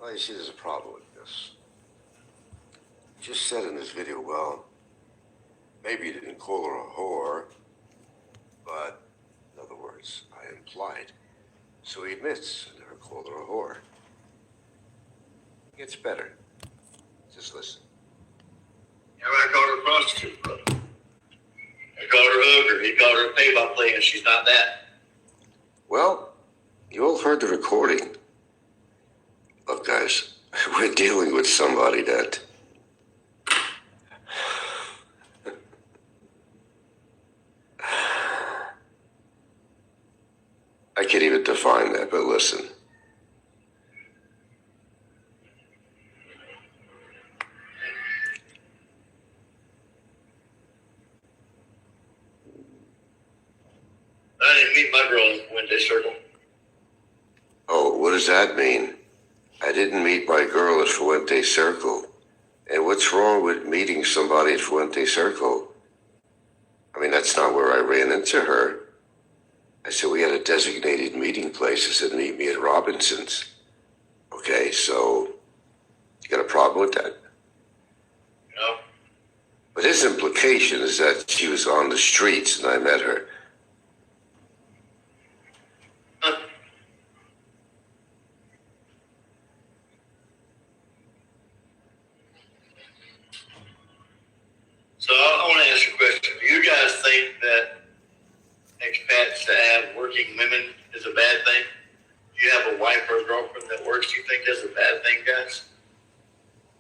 Well, you see, there's a problem with this. He just said in this video, well, maybe he didn't call her a whore, but in other words, I implied. So he admits I never called her a whore. It gets better. Just listen. Yeah, I called her a prostitute, brother. I called her a hooker. He called her a pay-by-play, and she's not that. Well, you all heard the recording. Look, guys, we're dealing with somebody that... I can't even define that, but listen. I didn't meet my girl in Wednesday Circle. Oh, what does that mean? I didn't meet my girl at Fuente Circle. And what's wrong with meeting somebody at Fuente Circle? I mean, that's not where I ran into her. I said we had a designated meeting place. I said, meet me at Robinson's. Okay, so you got a problem with that? No. But his implication is that she was on the streets and I met her. Huh. So I want to ask you a question. Do you guys think that expats that have working women is a bad thing? Do you have a wife or a girlfriend that works? Do you think that's a bad thing, guys?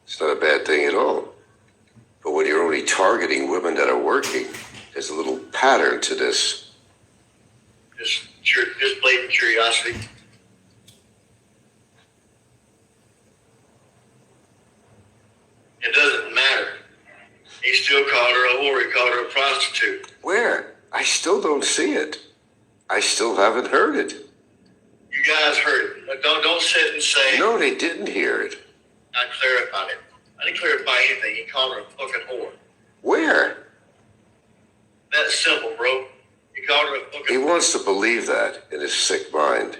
It's not a bad thing at all. But when you're only targeting women that are working, there's a little pattern to this. Just blatant curiosity. It doesn't matter. He still called her a whore. He called her a prostitute. Where? I still don't see it. I still haven't heard it. You guys heard it. Don't sit and say, No, they didn't hear it. I clarified it. I didn't clarify anything. He called her a fucking whore. Where? That's simple, bro. He called her a fucking He wants to believe that in his sick mind.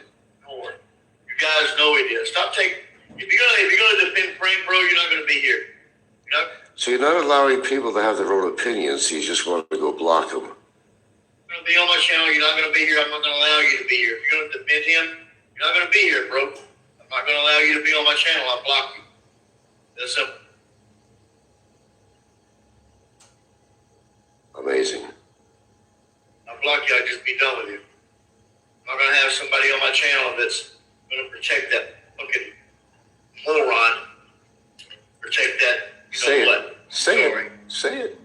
whore. You guys know he did. Stop taking. If you're gonna defend Frank, bro, you're not gonna be here. You know. So you're not allowing people to have their own opinions. You just want to go block them. You're gonna be on my channel. You're not gonna be here. I'm not gonna allow you to be here. If you're gonna defend him, you're not gonna be here, bro. I'm not gonna allow you to be on my channel. I'll block you. That's simple. Amazing. I'll block you. I'll just be done with you. I'm not gonna have somebody on my channel that's gonna protect that fucking moron. Protect that. You Say know it. what? Say Sorry. it. Say it.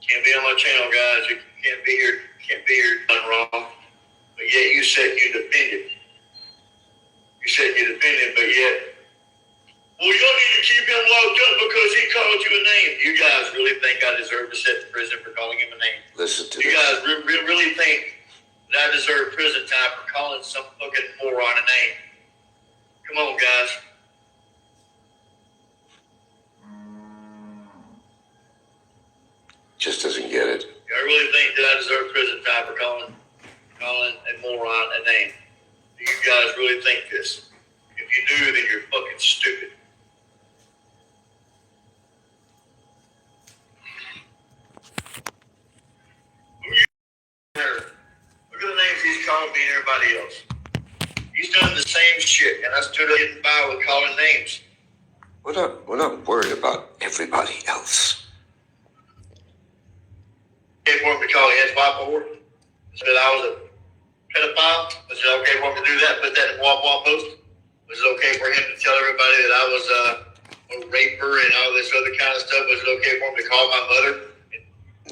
Can't be on my channel, guys. You can't be here. Can't be here done wrong. But yet you said you defended. You said you defended, but yet, well, you don't need to keep him locked up because he called you a name. You guys really think I deserve to sit in prison for calling him a name? Listen to You this. guys really think that I deserve prison time for calling some fucking moron a name? Come on, guys. Just doesn't get it. I really think that I deserve prison time for calling a moron a name. Do you guys really think this? If you do, then you're fucking stupid. Look at the names he's calling me and everybody else. He's done the same shit, and I stood up getting by with calling names. We're not worried about everybody else. Okay for him to call his wife a whore? Said I was a pedophile? Was it okay for him to do that? Put that in Wall post? Was it okay for him to tell everybody that I was a raper and all this other kind of stuff? Was it okay for him to call my mother?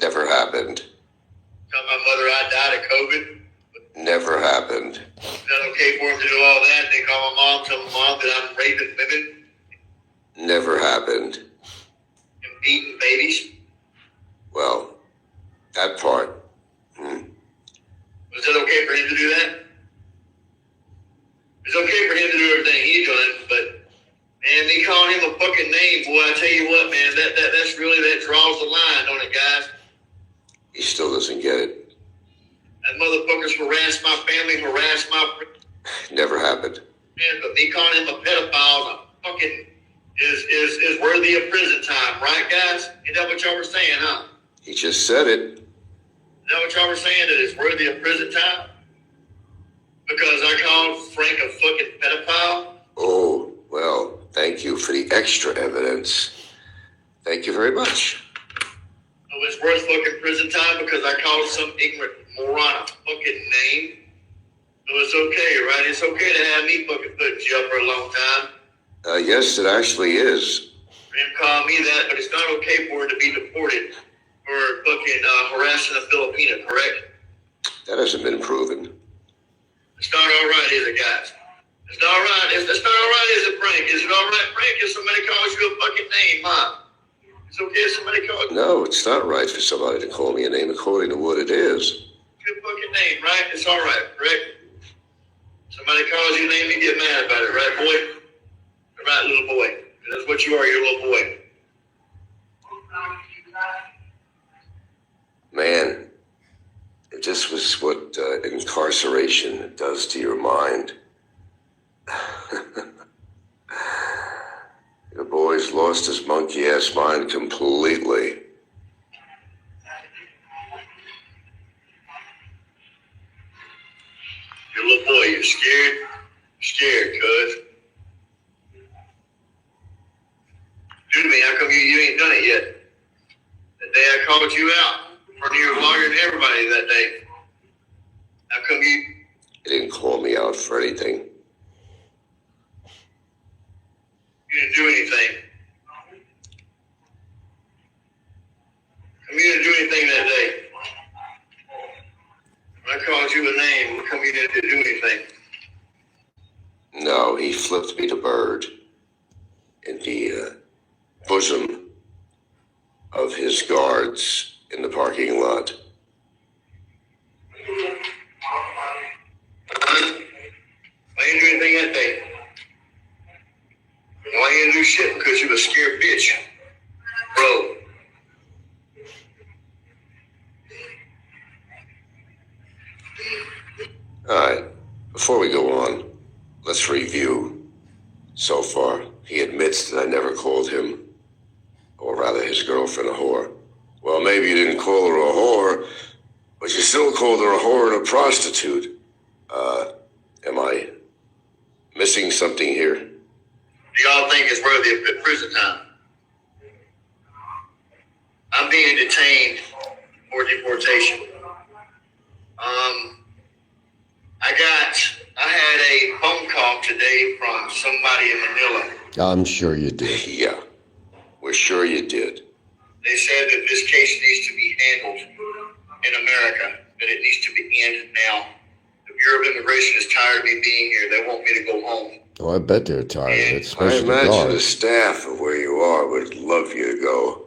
Never happened. Tell my mother I died of COVID? Never happened. Is that okay for him to do all that? They call my mom, tell my mom that I'm raping women Never happened. and beating babies? Well, that part. Was it okay for him to do that? It's okay for him to do everything he's doing, but man, me calling him a fucking name, boy. I tell you what, man, that's really, that draws the line, don't it, guys? He still doesn't get it. That motherfucker's harassed my family, harassed my Never happened. man, but me calling him a pedophile fucking is worthy of prison time, right, guys? Is that what y'all were saying, huh? He just said it. Is that what y'all were saying, that it's worthy of prison time? Because I called Frank a fucking pedophile? Oh, well, thank you for the extra evidence. Thank you very much. So it's worth fucking prison time because I called some ignorant moron a fucking name? So it's okay, right? It's okay to have me fucking put in jail for a long time. Yes, it actually is. For him calling me that, but it's not okay for him to be deported for fucking harassing a Filipina, correct? That hasn't been proven. It's not all right, is it, guys? It's not all right. It's not all right, is it, Frank? Is it all right, Frank, if somebody calls you a fucking name, huh? It's okay if somebody calls you No, it's not right for somebody to call me a name according to what it is. a fucking name, right? It's all right, correct? Somebody calls you a name, you get mad about it, right, boy? Right, little boy. That's what you are, you're a little boy. Man, if this was what incarceration does to your mind. The boy's lost his monkey-ass mind completely. You're a little boy, you're scared? Scared, cuz. Dude, me, how come you ain't done it yet? That day I called you out in front of your lawyer and everybody that day. How come you He didn't call me out for anything. didn't do anything? Come you didn't do anything that day. When I called you a name, how come you didn't do anything? No, he flipped me the bird in the bosom of his guards in the parking lot. Why you didn't do anything that day? Why you didn't do shit? Because you a scared bitch. Bro. All right, before we go on, let's review. So far, he admits that I never called him, or rather his girlfriend, a whore. Well, maybe you didn't call her a whore, but you still called her a whore and a prostitute. Am I missing something here? Do y'all think it's worthy of prison time? I'm being detained for deportation. I had a phone call today from somebody in Manila. I'm sure you did. Yeah, we're sure you did. They said that this case needs to be handled in America, that it needs to be ended now. The Bureau of Immigration is tired of me being here. They want me to go home. Oh, I bet they're tired of it, I especially the imagine the guards. staff of where you are would love you to go.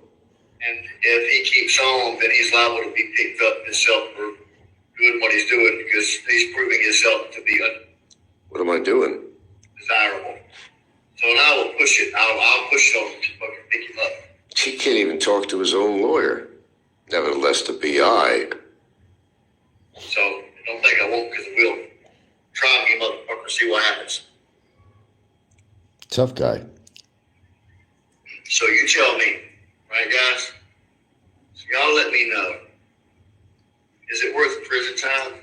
And if he keeps on, then he's liable to be picked up himself for doing what he's doing because he's proving himself to be What am I doing? undesirable. So I will push it. I'll push it on to fucking pick him up. He can't even talk to his own lawyer. Nevertheless, the PI. So don't think I won't because I will. Try me, motherfucker, see what happens. Tough guy. So you tell me, right, guys? So y'all let me know. Is it worth prison time?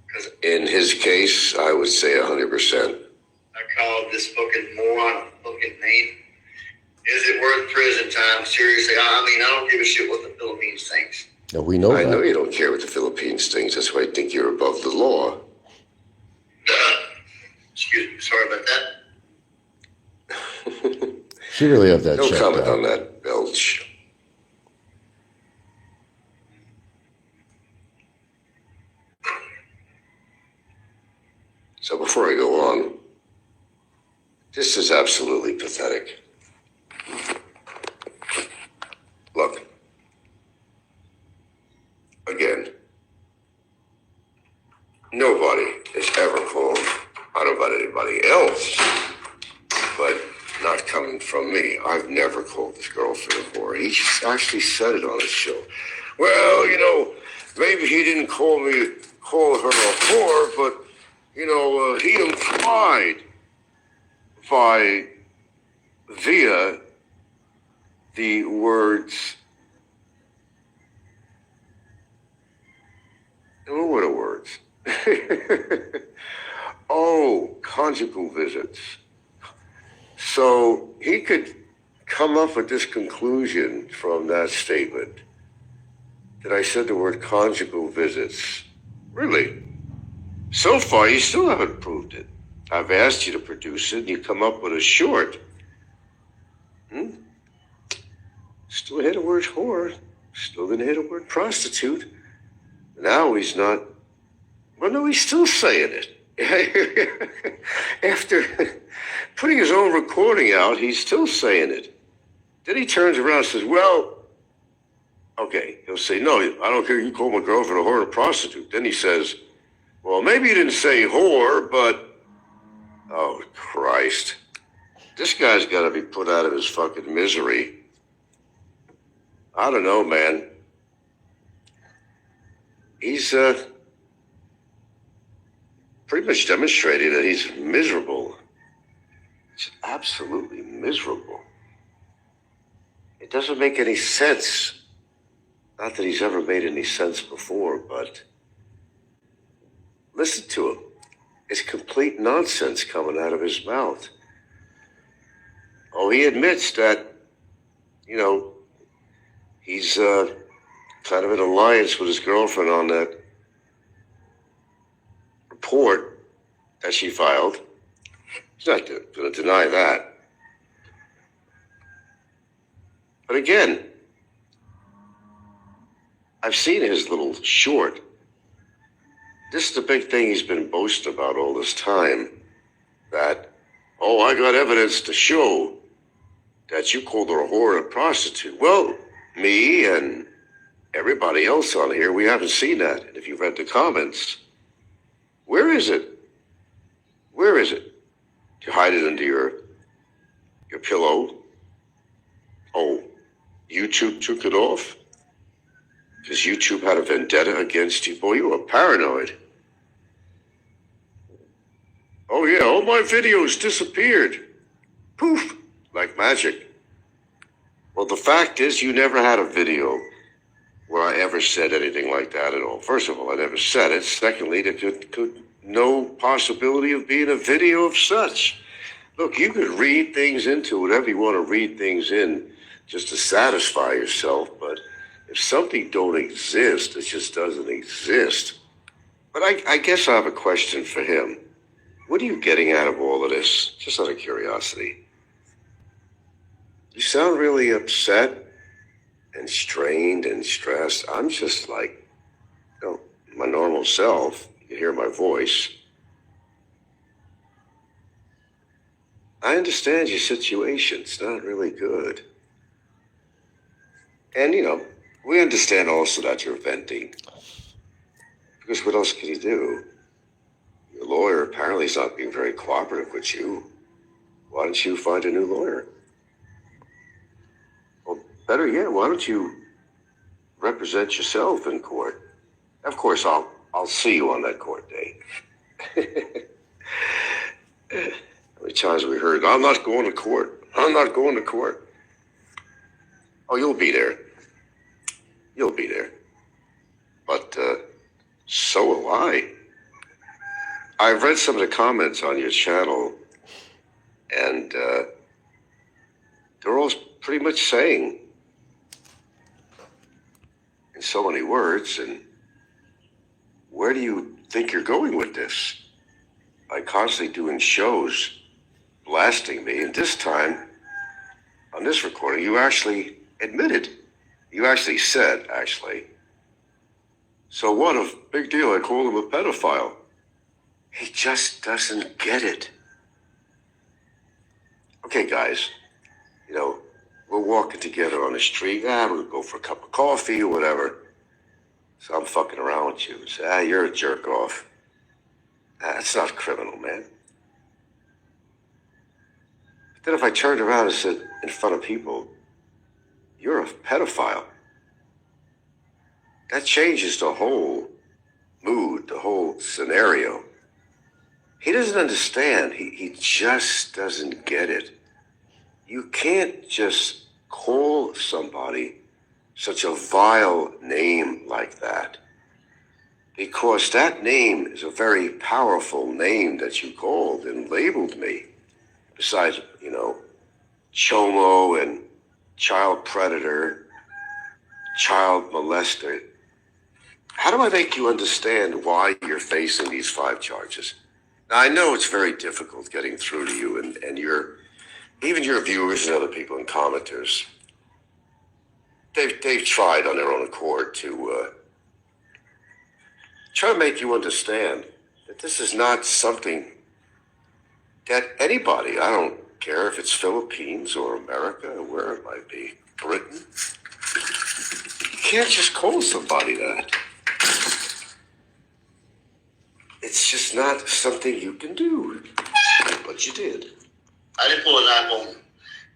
Because In his case, I would say 100%. I called this fucking moron a fucking name. Is it worth prison time? Seriously, I mean, I don't give a shit what the Philippines thinks. Yeah, we know I that. know you don't care what the Philippines thinks. That's why I think you're above the law. Excuse me, sorry about that. She really have that No checked comment out. on that, Belch. So before I go on, this is absolutely pathetic. Look, again, nobody has ever called, I don't know about anybody else, but not coming from from me. I've never called this girlfriend a whore. He just actually said it on his show. Well, maybe he didn't call her a whore, but, he implied via the words, what were the words? Oh, conjugal visits. So he could come up with this conclusion from that statement that I said the word conjugal visits. Really? So far, you still haven't proved it. I've asked you to produce it, and you come up with a short. Still hit the word whore. Still gonna hit the word prostitute. Now he's not. Well, no, he's still saying it. After putting his own recording out, he's still saying it. Then he turns around and says, well, okay. He'll say, no, I don't care. You call my girlfriend a whore or a prostitute. Then he says, well, maybe you didn't say whore, but, oh, Christ. This guy's got to be put out of his fucking misery. I don't know, man. He's pretty much demonstrated that he's miserable. It's absolutely miserable. It doesn't make any sense. Not that he's ever made any sense before, but listen to him. It's complete nonsense coming out of his mouth. Oh, he admits that, he's kind of in alliance with his girlfriend on that report that she filed. He's not going to deny that. But again, I've seen his little short. This is the big thing he's been boasting about all this time. That, oh, I got evidence to show that you called her a whore and a prostitute. Well, me and everybody else on here, we haven't seen that. And if you read the comments, where is it? Where is it? You hide it under your pillow? Oh, YouTube took it off? Because YouTube had a vendetta against you? Boy, you are paranoid. Oh yeah, all my videos disappeared. Poof, like magic. Well, the fact is you never had a video where I ever said anything like that at all. First of all, I never said it. Secondly, there could no possibility of being a video of such. Look, you could read things into whatever you want to read things in just to satisfy yourself, but if something don't exist, it just doesn't exist. But I guess I have a question for him. What are you getting out of all of this? Just out of curiosity. You sound really upset and strained and stressed. I'm just like, my normal self. You hear my voice. I understand your situation. It's not really good. And, we understand also that you're venting. Because what else can you do? Your lawyer apparently is not being very cooperative with you. Why don't you find a new lawyer? Or better yet, why don't you represent yourself in court? Of course, I'll see you on that court date. How many times have we heard, I'm not going to court. I'm not going to court. Oh, you'll be there. You'll be there. But so will I. I've read some of the comments on your channel, and they're all pretty much saying, in so many words, and where do you think you're going with this? By constantly doing shows, blasting me, and this time, on this recording, you actually admitted. You actually said, so what a big deal, I called him a pedophile. He just doesn't get it. Okay, guys, we're walking together on the street. We'll go for a cup of coffee or whatever. So I'm fucking around with you. Say, you're a jerk off. That's not criminal, man. But Then if I turned around and said in front of people, you're a pedophile, that changes the whole mood, the whole scenario. He doesn't understand. He just doesn't get it. You can't just call somebody such a vile name like that, because that name is a very powerful name that you called and labeled me. Besides, chomo and child predator, child molester. How do I make you understand why you're facing these 5 charges? Now, I know it's very difficult getting through to you and even your viewers and other people and commenters. They've tried on their own accord to try to make you understand that this is not something that anybody, I don't care if it's Philippines or America or where it might be, Britain, you can't just call somebody that. It's just not something you can do. But you did. I didn't pull a knife on him.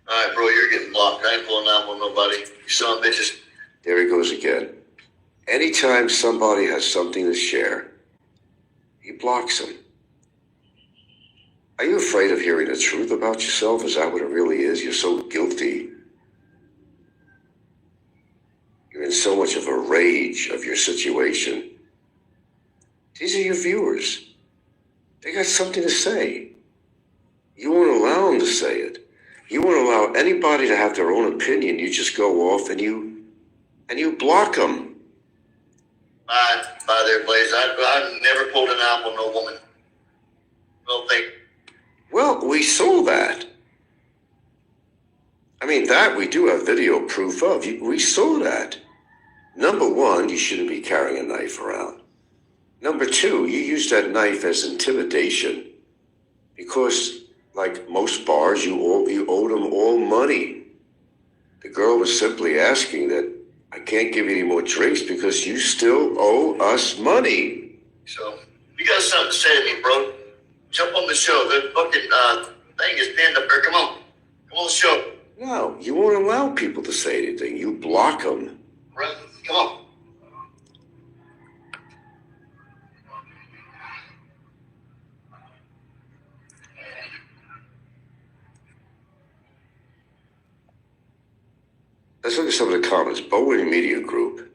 All right, bro, you're getting blocked. I didn't pull a knife on nobody. You son of bitches. There he goes again. Anytime somebody has something to share, he blocks them. Are you afraid of hearing the truth about yourself? Is that what it really is? You're so guilty. You're in so much of a rage of your situation. These are your viewers. They got something to say. You won't allow them to say it. You won't allow anybody to have their own opinion. You just go off and you block them. Bye there, Blaze. I've never pulled a knife on no woman. No thing. Well, we saw that. I mean, that we do have video proof of. We saw that. Number one, you shouldn't be carrying a knife around. Number two, you use that knife as intimidation because, like most bars, you owed them all money. The girl was simply asking that, I can't give you any more drinks because you still owe us money. So, if you got something to say to me, bro, jump on the show. The fucking thing is pinned up there. Come on the show. No, you won't allow people to say anything. You block them. Right? Come on. Let's look at some of the comments. Boeing Media Group.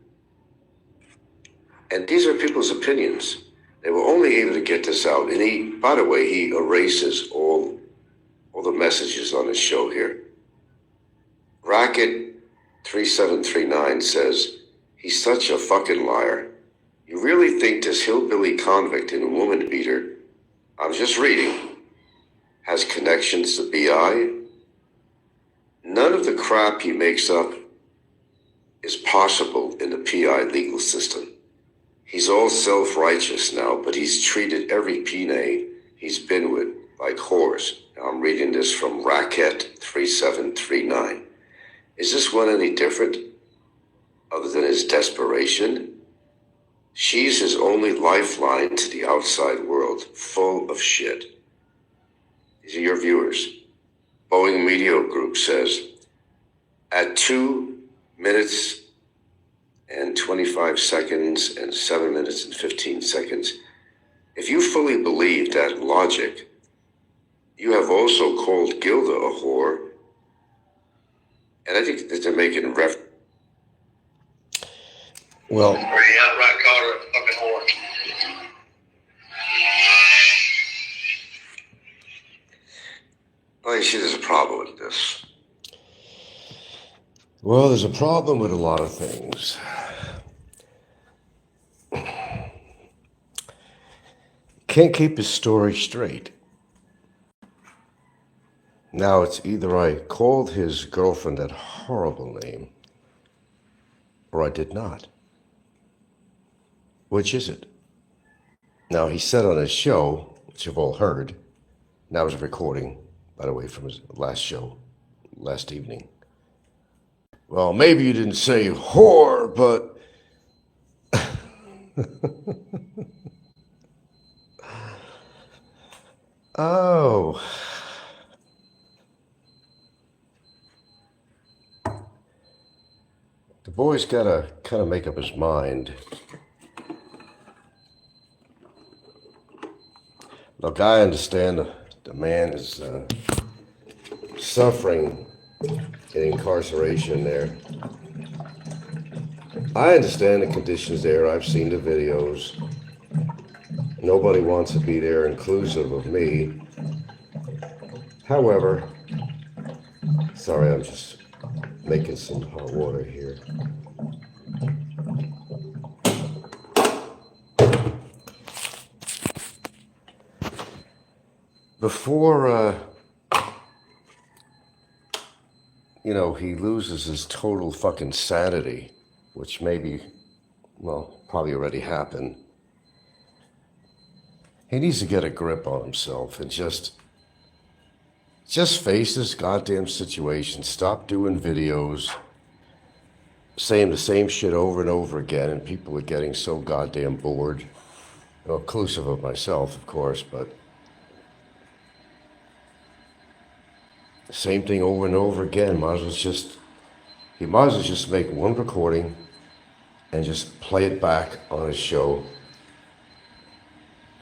And these are people's opinions. They were only able to get this out. And by the way, he erases all the messages on his show here. Racket 3739 says, he's such a fucking liar. You really think this hillbilly convict and woman beater, I'm just reading, has connections to BI? None of the crap he makes up is possible in the PI legal system. He's all self-righteous now, but he's treated every PNA he's been with like whores. Now I'm reading this from Racket 3739. Is this one any different other than his desperation? She's his only lifeline to the outside world, full of shit. These are your viewers. Boeing Media Group says, at 2 minutes and 25 seconds and 7 minutes and 15 seconds, if you fully believe that logic, you have also called Gilda a whore, and I think that they're making reference. Well, Or he outright called her a fucking whore. Well, you see, there's a problem with this. well, there's a problem with a lot of things. Can't keep his story straight. Now it's either I called his girlfriend that horrible name, or I did not. Which is it? Now he said on his show, which you've all heard, and that was a recording, by the way, from his last show, last evening. Well, maybe you didn't say whore, but oh. The boy's got to kind of make up his mind. Look, I understand the man is suffering in incarceration there. I understand the conditions there. I've seen the videos. Nobody wants to be there, inclusive of me. However, sorry, I'm just making some hot water here. Before, he loses his total fucking sanity, which maybe, well, probably already happened. He needs to get a grip on himself and just face this goddamn situation. Stop doing videos, saying the same shit over and over again, and people are getting so goddamn bored. Well, inclusive of myself, of course, but same thing over and over again. He might as well just make one recording and just play it back on his show.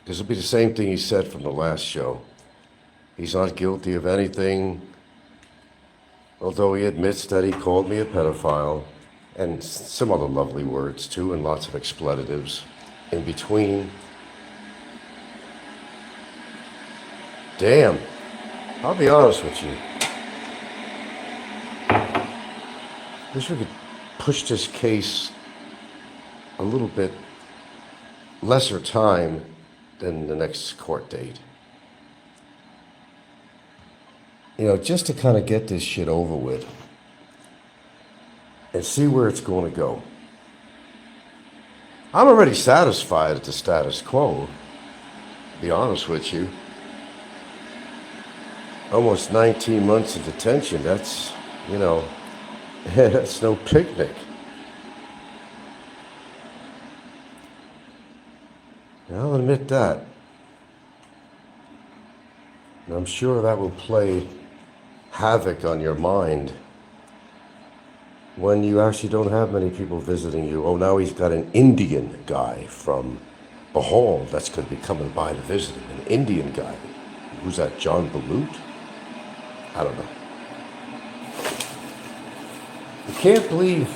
This will be the same thing he said from the last show. He's not guilty of anything, although he admits that he called me a pedophile, and some other lovely words too, and lots of expletives in between. Damn, I'll be honest with you. Wish we could push this case a little bit lesser time than the next court date. Just to kind of get this shit over with and see where it's going to go. I'm already satisfied at the status quo, to be honest with you. Almost 19 months in detention, that's, that's no picnic. I'll admit that. And I'm sure that will play havoc on your mind when you actually don't have many people visiting you. Oh, now he's got an Indian guy from Bohol that's going to be coming by to visit him. An Indian guy. Who's that, John Balut? I don't know. You can't believe,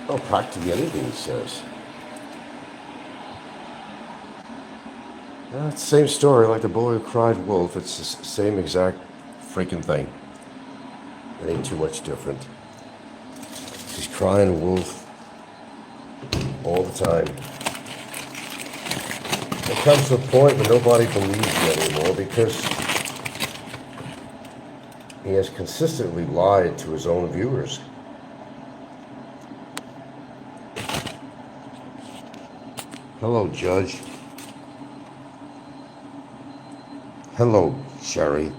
practically anything he says. It's the same story like the boy who cried wolf. It's the same exact freaking thing. It ain't too much different. He's crying wolf all the time. It comes to a point where nobody believes him anymore because he has consistently lied to his own viewers. Hello, Judge. Hello, Sherry.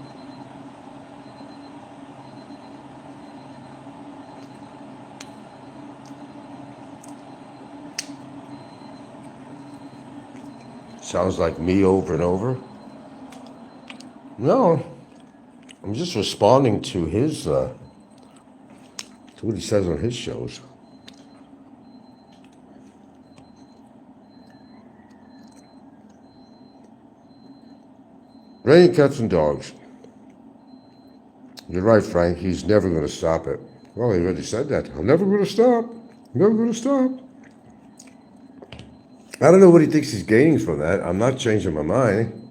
Sounds like me over and over. No, I'm just responding to his, to what he says on his shows. Raining cats and dogs. You're right, Frank. He's never going to stop it. Well, he already said that. I'm never going to stop. Never going to stop. I don't know what he thinks he's gaining from that. I'm not changing my mind.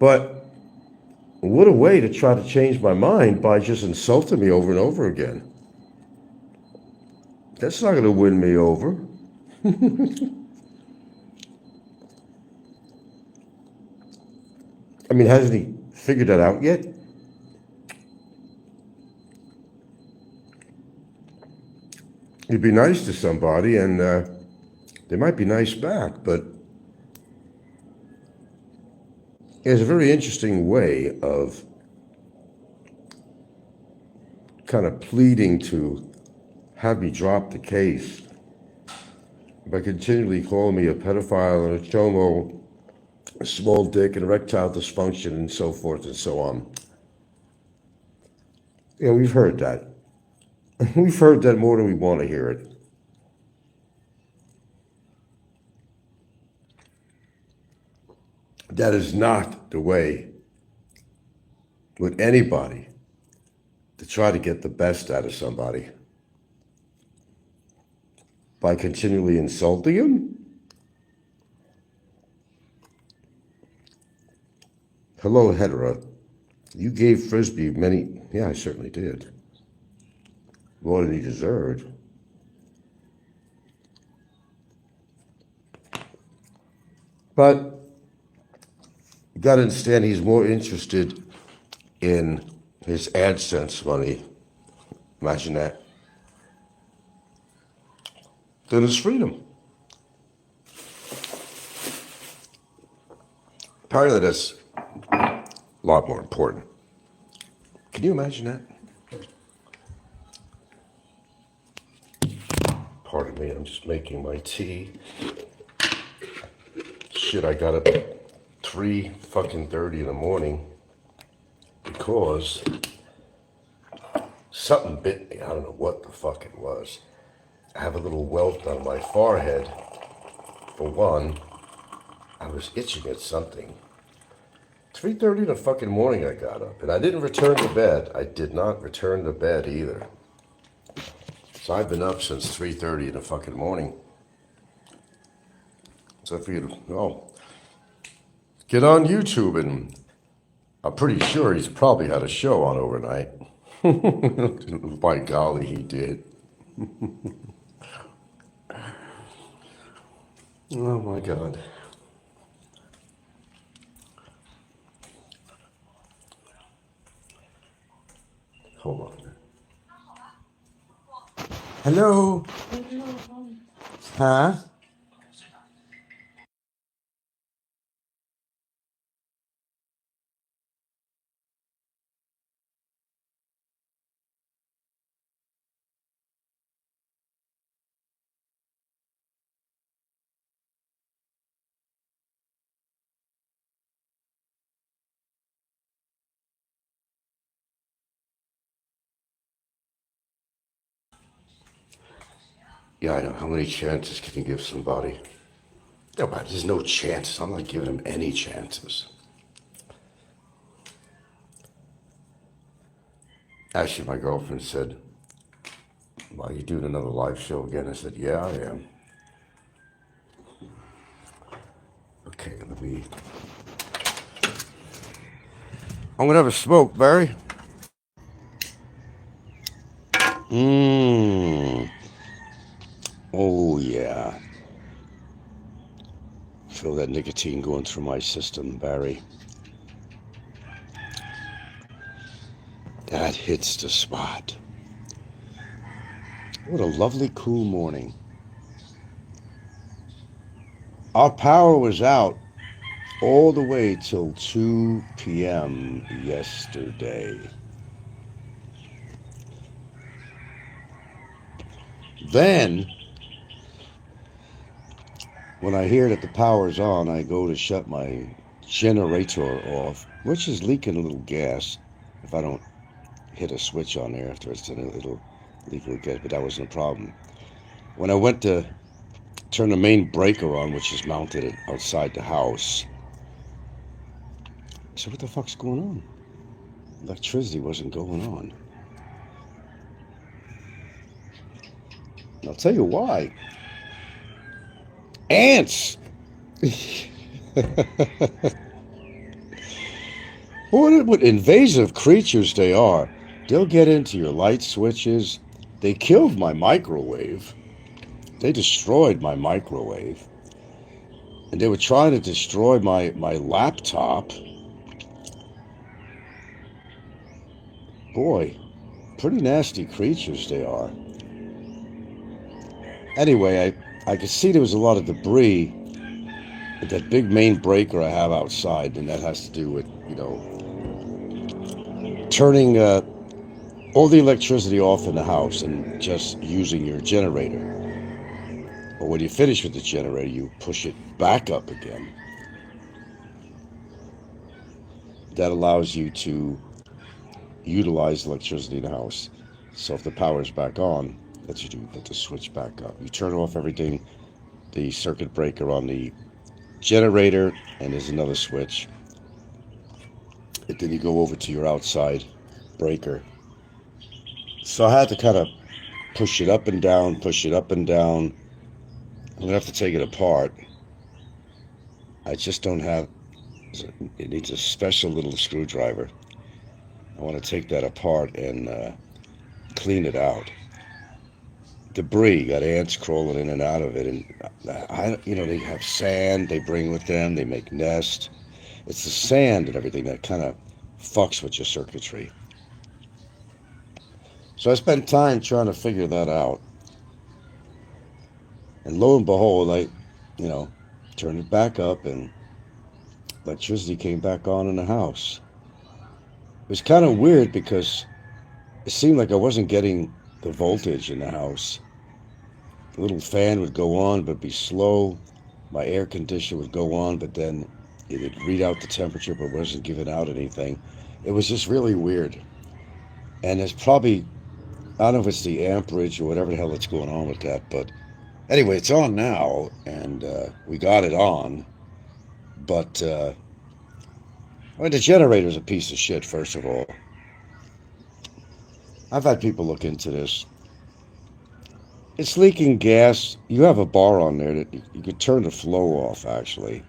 But what a way to try to change my mind by just insulting me over and over again. That's not going to win me over. I mean, hasn't he figured that out yet? You'd be nice to somebody and they might be nice back, but he has a very interesting way of kind of pleading to have me drop the case by continually calling me a pedophile and a chomo, a small dick and erectile dysfunction and so forth and so on. Yeah, we've heard that. We've heard that more than we want to hear it. That is not the way with anybody to try to get the best out of somebody. By continually insulting him? Hello, Hedera. You gave Frisbee many. Yeah, I certainly did. More than he deserved. But you got to understand, he's more interested in his AdSense money. Imagine that. Than his freedom. Apparently, that's a lot more important. Can you imagine that? Pardon me, I'm just making my tea. Shit, I got up at 3:30 in the morning because something bit me. I don't know what the fuck it was. I have a little welt on my forehead. For one, I was itching at something. 3:30 in the fucking morning I got up, and I didn't return to bed. I did not return to bed either. So I've been up since 3:30 in the fucking morning. So for you to, get on YouTube, and I'm pretty sure he's probably had a show on overnight. By golly, he did. Oh my God. Hold on. Hello? Huh? Yeah, I know. How many chances can you give somebody? No, but there's no chances. I'm not giving him any chances. Actually, my girlfriend said, "Are you doing another live show again?" I said, "Yeah, I am." Okay, let me. I'm gonna have a smoke, Barry. Mmm. Oh, yeah. Feel that nicotine going through my system, Barry. That hits the spot. What a lovely, cool morning. Our power was out all the way till 2 p.m. yesterday. Then, when I hear that the power's on, I go to shut my generator off, which is leaking a little gas. If I don't hit a switch on there after it's done, it'll leak a little gas, but that wasn't a problem. When I went to turn the main breaker on, which is mounted outside the house, I said, what the fuck's going on? Electricity wasn't going on. And I'll tell you why. Ants! What invasive creatures they are. They'll get into your light switches. They killed my microwave. They destroyed my microwave. And they were trying to destroy my laptop. Boy, pretty nasty creatures they are. Anyway, I could see there was a lot of debris at that big main breaker I have outside, and that has to do with, turning all the electricity off in the house and just using your generator. But when you finish with the generator, you push it back up again. That allows you to utilize electricity in the house. So if the power is back on, that's what you do, put the switch back up. You turn off everything, the circuit breaker on the generator, and there's another switch. And then you go over to your outside breaker. So I had to kind of push it up and down, push it up and down. I'm going to have to take it apart. I just don't have, it needs a special little screwdriver. I want to take that apart and clean it out. Debris, got ants crawling in and out of it, and they have sand they bring with them. They make nests. It's the sand and everything that kind of fucks with your circuitry. So I spent time trying to figure that out, and lo and behold, I turned it back up, and electricity came back on in the house. It was kind of weird because it seemed like I wasn't getting the voltage in the house. The little fan would go on but be slow. My air conditioner would go on, but then it would read out the temperature but wasn't giving out anything. It was just really weird. And it's probably, I don't know if it's the amperage or whatever the hell that's going on with that, but anyway, it's on now, and we got it on. But the generator's a piece of shit, first of all. I've had people look into this. It's leaking gas. You have a bar on there that you could turn the flow off, actually.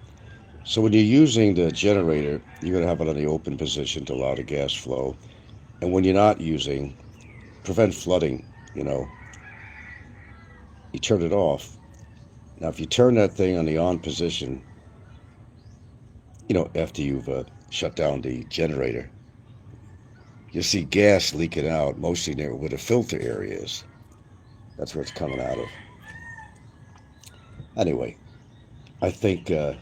So when you're using the generator, you're going to have it on the open position to allow the gas flow. And when you're not using, prevent flooding, you turn it off. Now, if you turn that thing on the on position, after you've shut down the generator, you'll see gas leaking out, mostly near where the filter area is. That's where it's coming out of. Anyway, I think I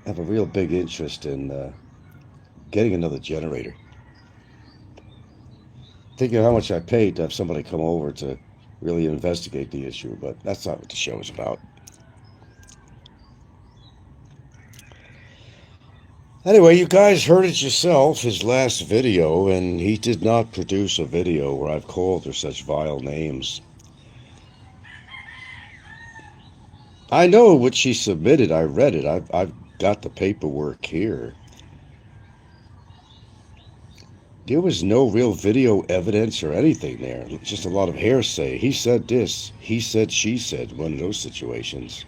have a real big interest in getting another generator. Thinking of how much I paid to have somebody come over to really investigate the issue, but that's not what the show is about. Anyway, you guys heard it yourself, his last video, and he did not produce a video where I've called her such vile names. I know what she submitted. I read it. I've got the paperwork here. There was no real video evidence or anything there. Just a lot of hearsay. He said this. He said, she said. One of those situations.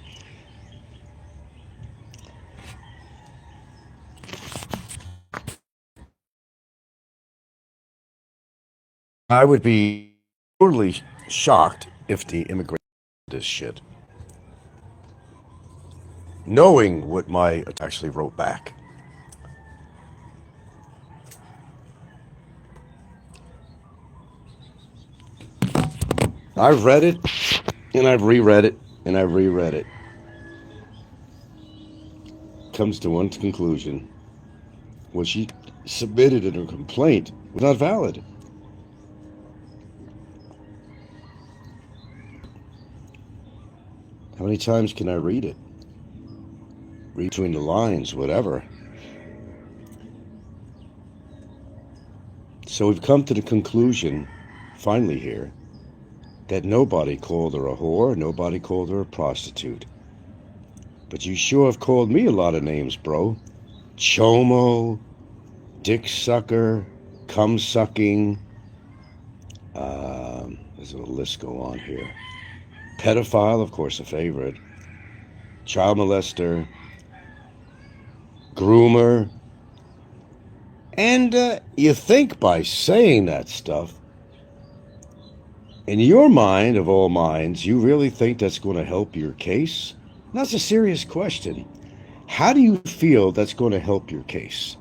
I would be totally shocked if the immigration did this shit, knowing what my actually wrote back. I've read it, and I've reread it, and I've reread it. Comes to one conclusion. What she submitted in her complaint was not valid. How many times can I read it? Read between the lines, whatever. So we've come to the conclusion, finally here, that nobody called her a whore, nobody called her a prostitute. But you sure have called me a lot of names, bro. Chomo, dick sucker, cum sucking. There's a list go on here. Pedophile, of course, a favorite. Child molester. Groomer. And you think by saying that stuff, in your mind, of all minds, you really think that's going to help your case? That's a serious question. How do you feel that's going to help your case?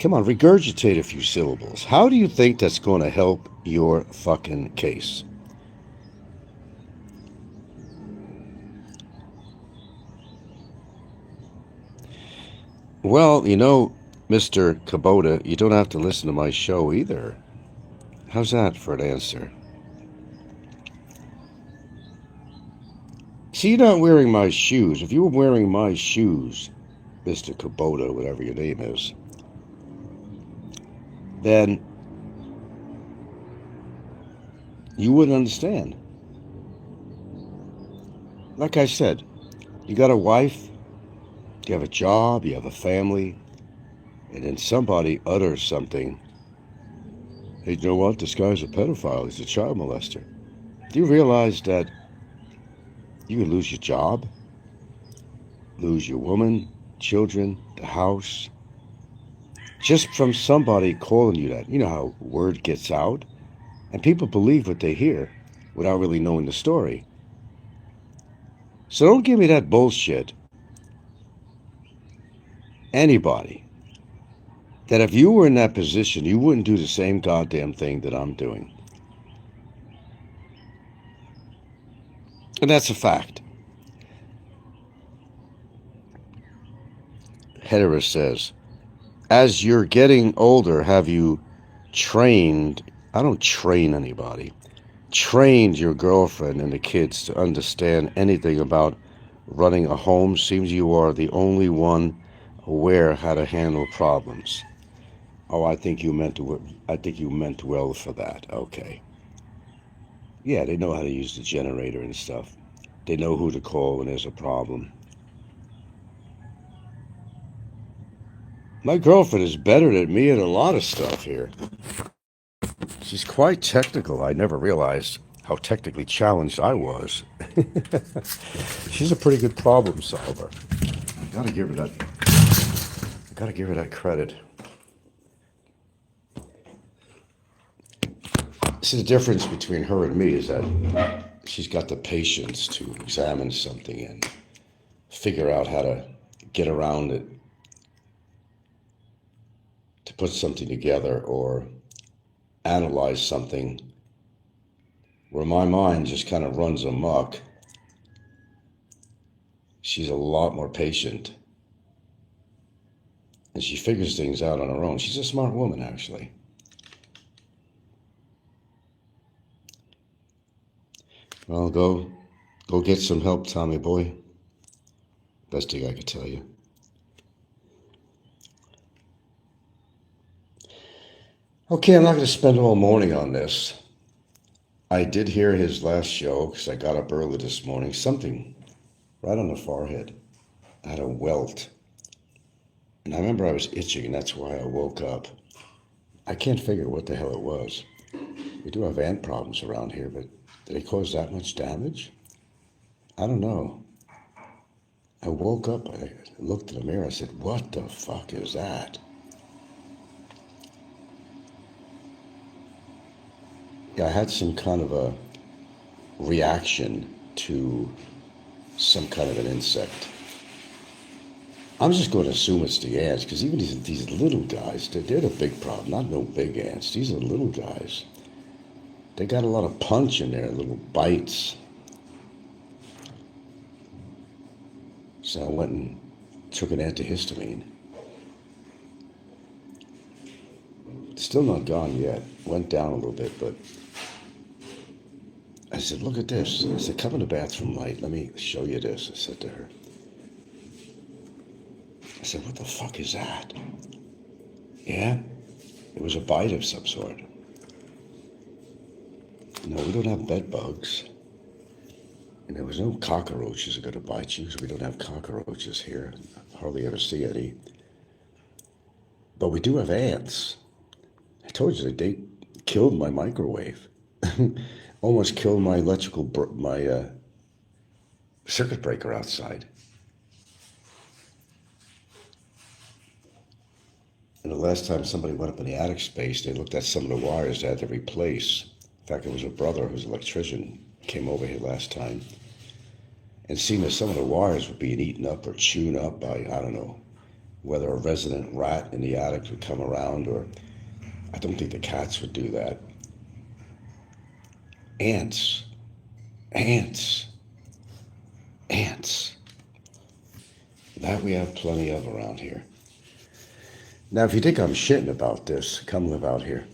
Come on, regurgitate a few syllables. How do you think that's going to help your fucking case? Well, Mr. Kubota, you don't have to listen to my show either. How's that for an answer? See, you're not wearing my shoes. If you were wearing my shoes, Mr. Kubota, whatever your name is, then you wouldn't understand. Like I said, you got a wife, you have a job, you have a family, and then somebody utters something. Hey, you know what? This guy's a pedophile. He's a child molester. Do you realize that you could lose your job, lose your woman, children, the house, just from somebody calling you that? You know how word gets out, and people believe what they hear without really knowing the story. So don't give me that bullshit. Anybody, that if you were in that position, you wouldn't do the same goddamn thing that I'm doing. And that's a fact. Hetera says, as you're getting older, have you trained, I don't train anybody, trained your girlfriend and the kids to understand anything about running a home? Seems you are the only one aware how to handle problems. Oh, I think you meant well for that. Okay. Yeah, they know how to use the generator and stuff. They know who to call when there's a problem. My girlfriend is better than me at a lot of stuff here. She's quite technical. I never realized how technically challenged I was. She's a pretty good problem solver. Gotta give her that credit. See, the difference between her and me is that she's got the patience to examine something and figure out how to get around it, to put something together or analyze something, where my mind just kind of runs amok. She's a lot more patient, and she figures things out on her own. She's a smart woman, actually. Well, go get some help, Tommy boy. Best thing I could tell you. Okay, I'm not going to spend all morning on this. I did hear his last show because I got up early this morning. Something right on the forehead. I had a welt. And I remember I was itching, and that's why I woke up. I can't figure what the hell it was. We do have ant problems around here, but did it cause that much damage? I don't know. I woke up, I looked in the mirror, I said, what the fuck is that? Yeah, I had some kind of a reaction to some kind of an insect. I'm just going to assume it's the ants, because even these little guys, they're the big problem, not no big ants. These are little guys. They got a lot of punch in their little bites. So I went and took an antihistamine. Still not gone yet. Went down a little bit, but I said, look at this. I said, come in the bathroom light. Let me show you this, I said to her. I said, what the fuck is that? Yeah, it was a bite of some sort. No, we don't have bed bugs. And there was no cockroaches that are going to bite you, because we don't have cockroaches here. I hardly ever see any. But we do have ants. I told you that they killed my microwave. Almost killed my circuit breaker outside. And the last time somebody went up in the attic space, they looked at some of the wires they had to replace. In fact, it was a brother who's an electrician, came over here last time, and seen that some of the wires were being eaten up or chewed up by, I don't know, whether a resident rat in the attic would come around, or I don't think the cats would do that. Ants. Ants. Ants. That we have plenty of around here. Now, if you think I'm shitting about this, come live out here.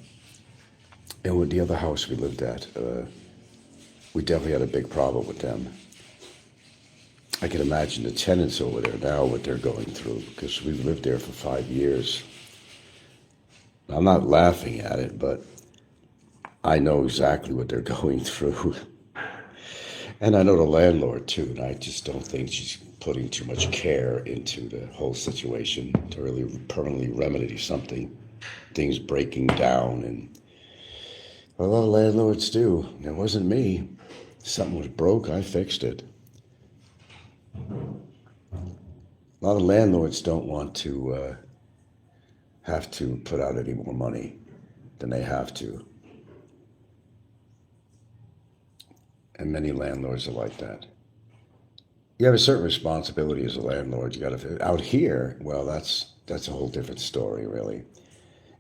And with the other house we lived at, we definitely had a big problem with them. I can imagine the tenants over there now, what they're going through, because we've lived there for 5 years. I'm not laughing at it, but I know exactly what they're going through. And I know the landlord too, and I just don't think she's putting too much care into the whole situation to really permanently remedy something. Things breaking down, and a lot of landlords do. It wasn't me. Something was broke, I fixed it. A lot of landlords don't want to have to put out any more money than they have to. And many landlords are like that. You have a certain responsibility as a landlord. You got to out here. Well, that's a whole different story, really.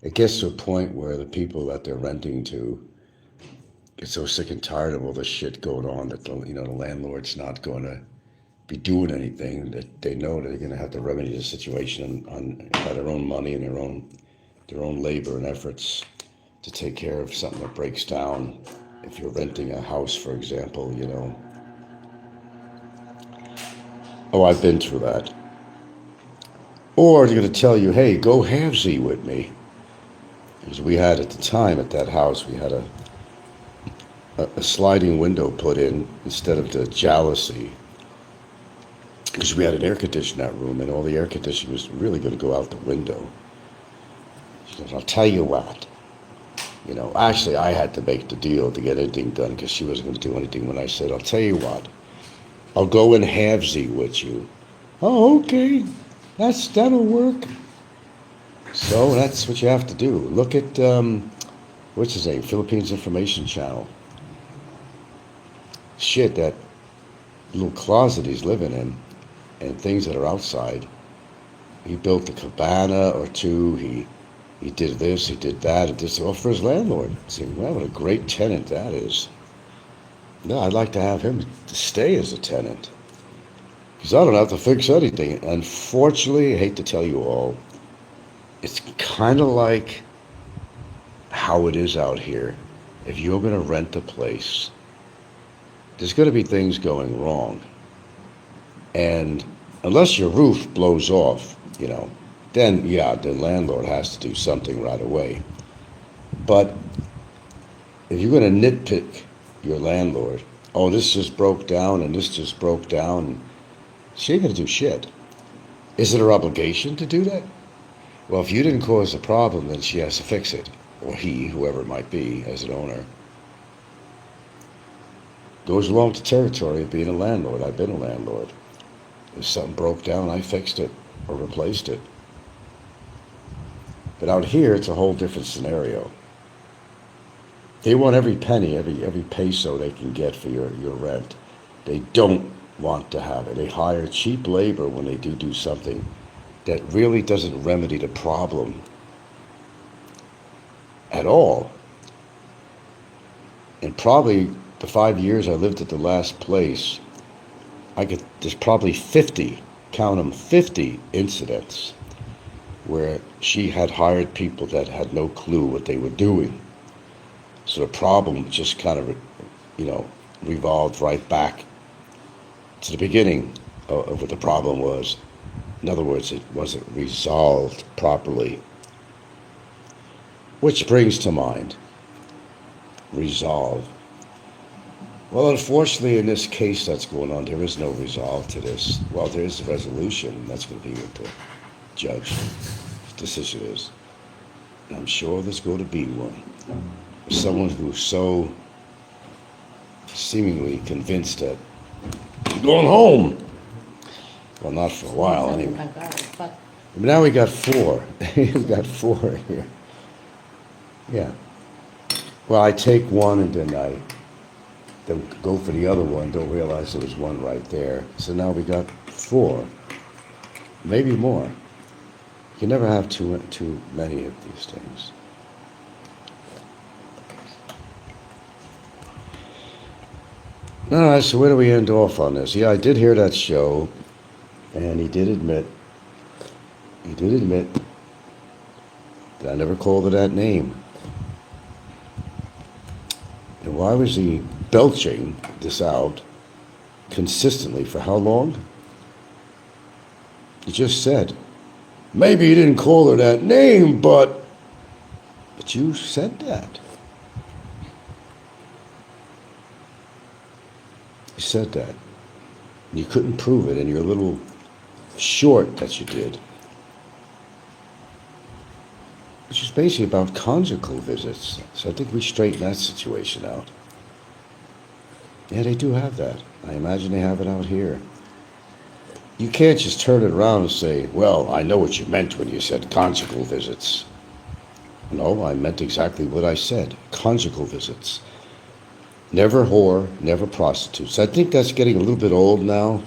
It gets to a point where the people that they're renting to get so sick and tired of all this shit going on that the landlord's not going to be doing anything. That they know that they're going to have to remedy the situation on by their own money and their own labor and efforts to take care of something that breaks down. If you're renting a house, for example, Oh, I've been through that. Or they're going to tell you, hey, go halvesy with me. Because we had at the time at that house, we had a sliding window put in instead of the jalousie. Because we had an air conditioner in that room, and all the air conditioning was really going to go out the window. She goes, I'll tell you what. Actually, I had to make the deal to get anything done because she wasn't going to do anything when I said, I'll tell you what. I'll go in halvesy with you. Oh, okay. That'll work. So that's what you have to do. Look at, what's his name? Philippines Information Channel. Shit, that little closet he's living in and things that are outside. He built a cabana or two. He did this, he did that, and this all for his landlord. See, well, what a great tenant that is. No, I'd like to have him to stay as a tenant. Because I don't have to fix anything. Unfortunately, I hate to tell you all, it's kind of like how it is out here. If you're going to rent a place, there's going to be things going wrong. And unless your roof blows off, then, yeah, the landlord has to do something right away. But if you're going to nitpick your landlord, oh, this just broke down and this just broke down, she ain't going to do shit. Is it her obligation to do that? Well, if you didn't cause the problem, then she has to fix it. Or he, whoever it might be, as an owner. Goes along with the territory of being a landlord. I've been a landlord. If something broke down, I fixed it or replaced it. But out here, it's a whole different scenario. They want every penny, every peso they can get for your rent. They don't want to have it. They hire cheap labor when they do something that really doesn't remedy the problem at all. And probably the 5 years I lived at the last place, there's probably 50, count them, 50 incidents where she had hired people that had no clue what they were doing. So the problem just kind of, revolved right back to the beginning of what the problem was. In other words, it wasn't resolved properly. Which brings to mind, resolve. Well, unfortunately, in this case that's going on, there is no resolve to this. Well, there is a resolution, and that's going to be what the judge's decision is. And I'm sure there's going to be one. Someone who's so seemingly convinced that you're going home. Well, not for a while, anyway. But now we got 4. We got 4 here. Yeah. Well, I take one and then I go for the other one, don't realize there was one right there. So now we got 4, maybe more. You can never have too many of these things. All right, so where do we end off on this? Yeah, I did hear that show, and he did admit that I never called her that name. And why was he belching this out consistently for how long? You just said, maybe you didn't call her that name, but you said that. You said that. You couldn't prove it in your little short that you did, which is basically about conjugal visits. So I think we straighten that situation out. Yeah, they do have that. I imagine they have it out here. You can't just turn it around and say, well, I know what you meant when you said conjugal visits. No, I meant exactly what I said. Conjugal visits. Never whore, never prostitutes. I think that's getting a little bit old now.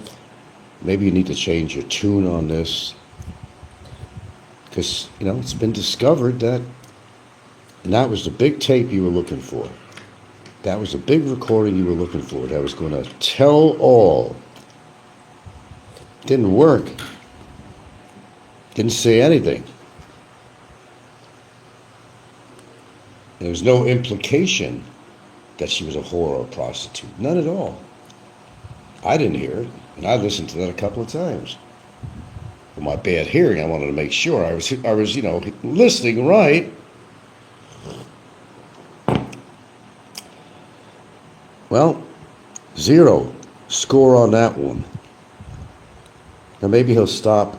Maybe you need to change your tune on this. Because, it's been discovered that, and that was the big tape you were looking for. That was the big recording you were looking for. That was going to tell all. Didn't work. Didn't say anything. There was no implication that she was a whore or a prostitute. None at all. I didn't hear it, and I listened to that a couple of times. For my bad hearing, I wanted to make sure I was listening right. Well, 0 score on that one. Now maybe he'll stop.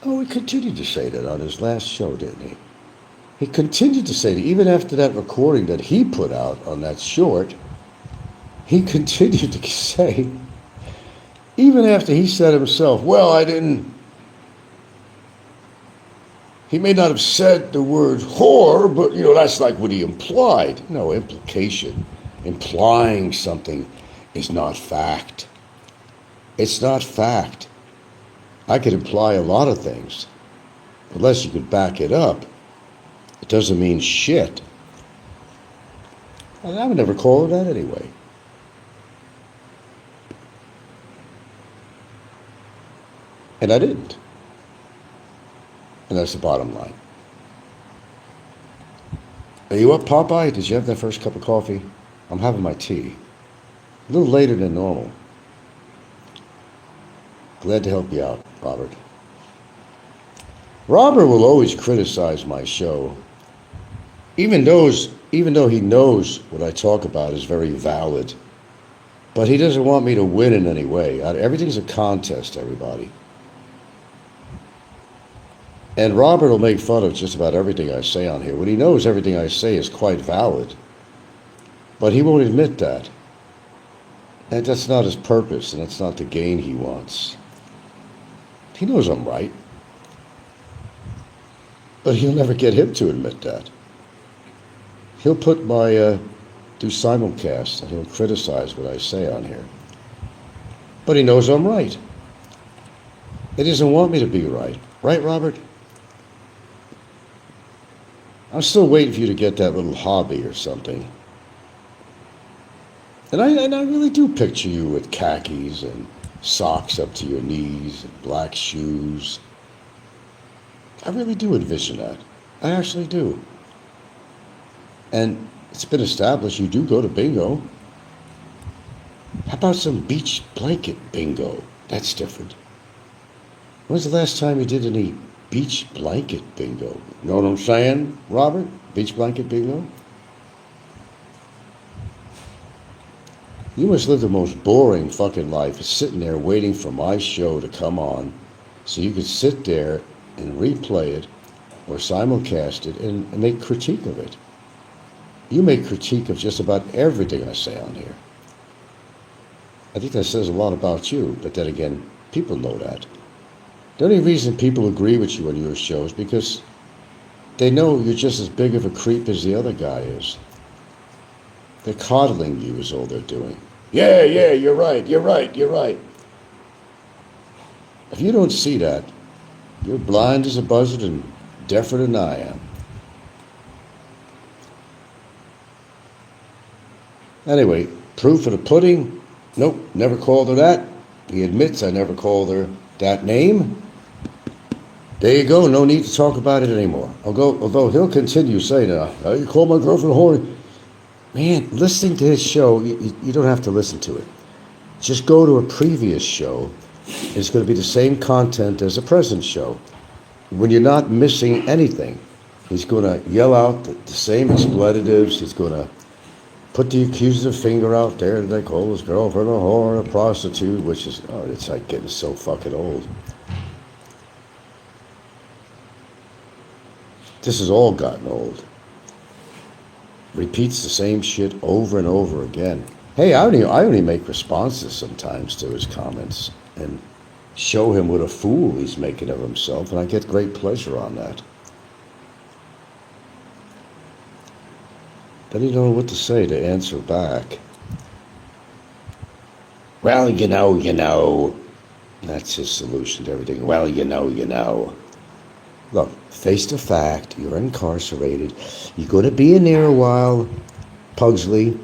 Oh, he continued to say that on his last show, didn't he? He continued to say that even after that recording that he put out on that short, he continued to say, even after he said himself, well, he may not have said the word whore, but, that's like what he implied. No, implication. Implying something is not fact. It's not fact. I could imply a lot of things. Unless you could back it up, it doesn't mean shit. And I would never call her that anyway. And I didn't. And that's the bottom line. Are you up, Popeye? Did you have that first cup of coffee? I'm having my tea. A little later than normal. Glad to help you out, Robert. Robert will always criticize my show, even though he knows what I talk about is very valid. But he doesn't want me to win in any way. Everything's a contest, everybody. And Robert will make fun of just about everything I say on here when he knows everything I say is quite valid. But he won't admit that. And that's not his purpose, and that's not the gain he wants. He knows I'm right. But he'll never get him to admit that. He'll do simulcast, and he'll criticize what I say on here. But he knows I'm right. He doesn't want me to be right. Right, Robert? I'm still waiting for you to get that little hobby or something. And I really do picture you with khakis and socks up to your knees and black shoes. I really do envision that. I actually do. And it's been established you do go to bingo. How about some beach blanket bingo? That's different. When's the last time you did any beach blanket bingo? You know what I'm saying, Robert? Beach blanket bingo? You must live the most boring fucking life, sitting there waiting for my show to come on so you could sit there and replay it or simulcast it and make critique of it. You make critique of just about everything I say on here. I think that says a lot about you, but then again, people know that. The only reason people agree with you on your show is because they know you're just as big of a creep as the other guy is. They're coddling you is all they're doing. Yeah, you're right. If you don't see that, you're blind as a buzzard and deafer than I am. Anyway, proof of the pudding? Nope, never called her that. He admits I never called her that name. There you go, no need to talk about it anymore. Although he'll continue saying, you call my girlfriend horny. Man, listening to his show, you don't have to listen to it. Just go to a previous show. It's going to be the same content as a present show. When you're not missing anything, he's going to yell out the same expletives. He's going to put the accusative finger out there. They call his girlfriend a whore, a prostitute, which is, oh, it's like getting so fucking old. This has all gotten old. Repeats the same shit over and over again. Hey, I only make responses sometimes to his comments and show him what a fool he's making of himself, and I get great pleasure on that. Then you don't know what to say to answer back. Well, you know. That's his solution to everything. Well, you know. Look, face the fact, you're incarcerated. You're going to be in there a while, Pugsley.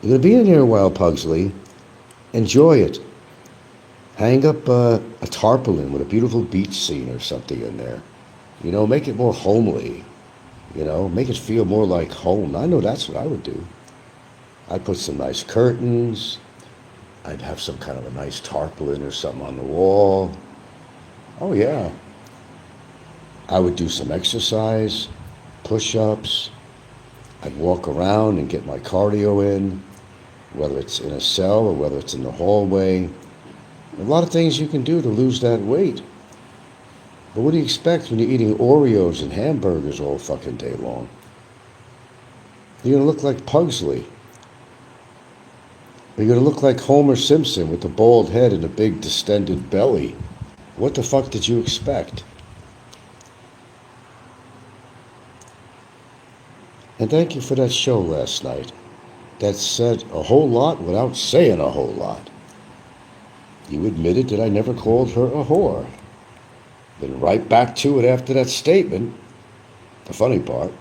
You're going to be in there a while, Pugsley. Enjoy it. Hang up a tarpaulin with a beautiful beach scene or something in there. You know, make it more homely. You know, make it feel more like home. I know that's what I would do. I'd put some nice curtains. I'd have some kind of a nice tarpaulin or something on the wall. Oh, yeah. I would do some exercise, push-ups. I'd walk around and get my cardio in, whether it's in a cell or whether it's in the hallway. A lot of things you can do to lose that weight. But what do you expect when you're eating Oreos and hamburgers all fucking day long? You're going to look like Pugsley. You're going to look like Homer Simpson with the bald head and a big distended belly. What the fuck did you expect? And thank you for that show last night. That said a whole lot without saying a whole lot. You admitted that I never called her a whore. Then right back to it after that statement. The funny part.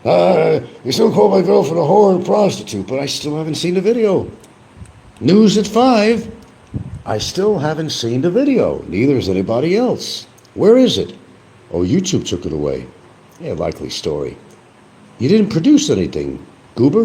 You still call my girlfriend a whore and prostitute, but I still haven't seen the video. News at 5. I still haven't seen the video. Neither has anybody else. Where is it? Oh, YouTube took it away. Yeah, likely story. You didn't produce anything, Goober.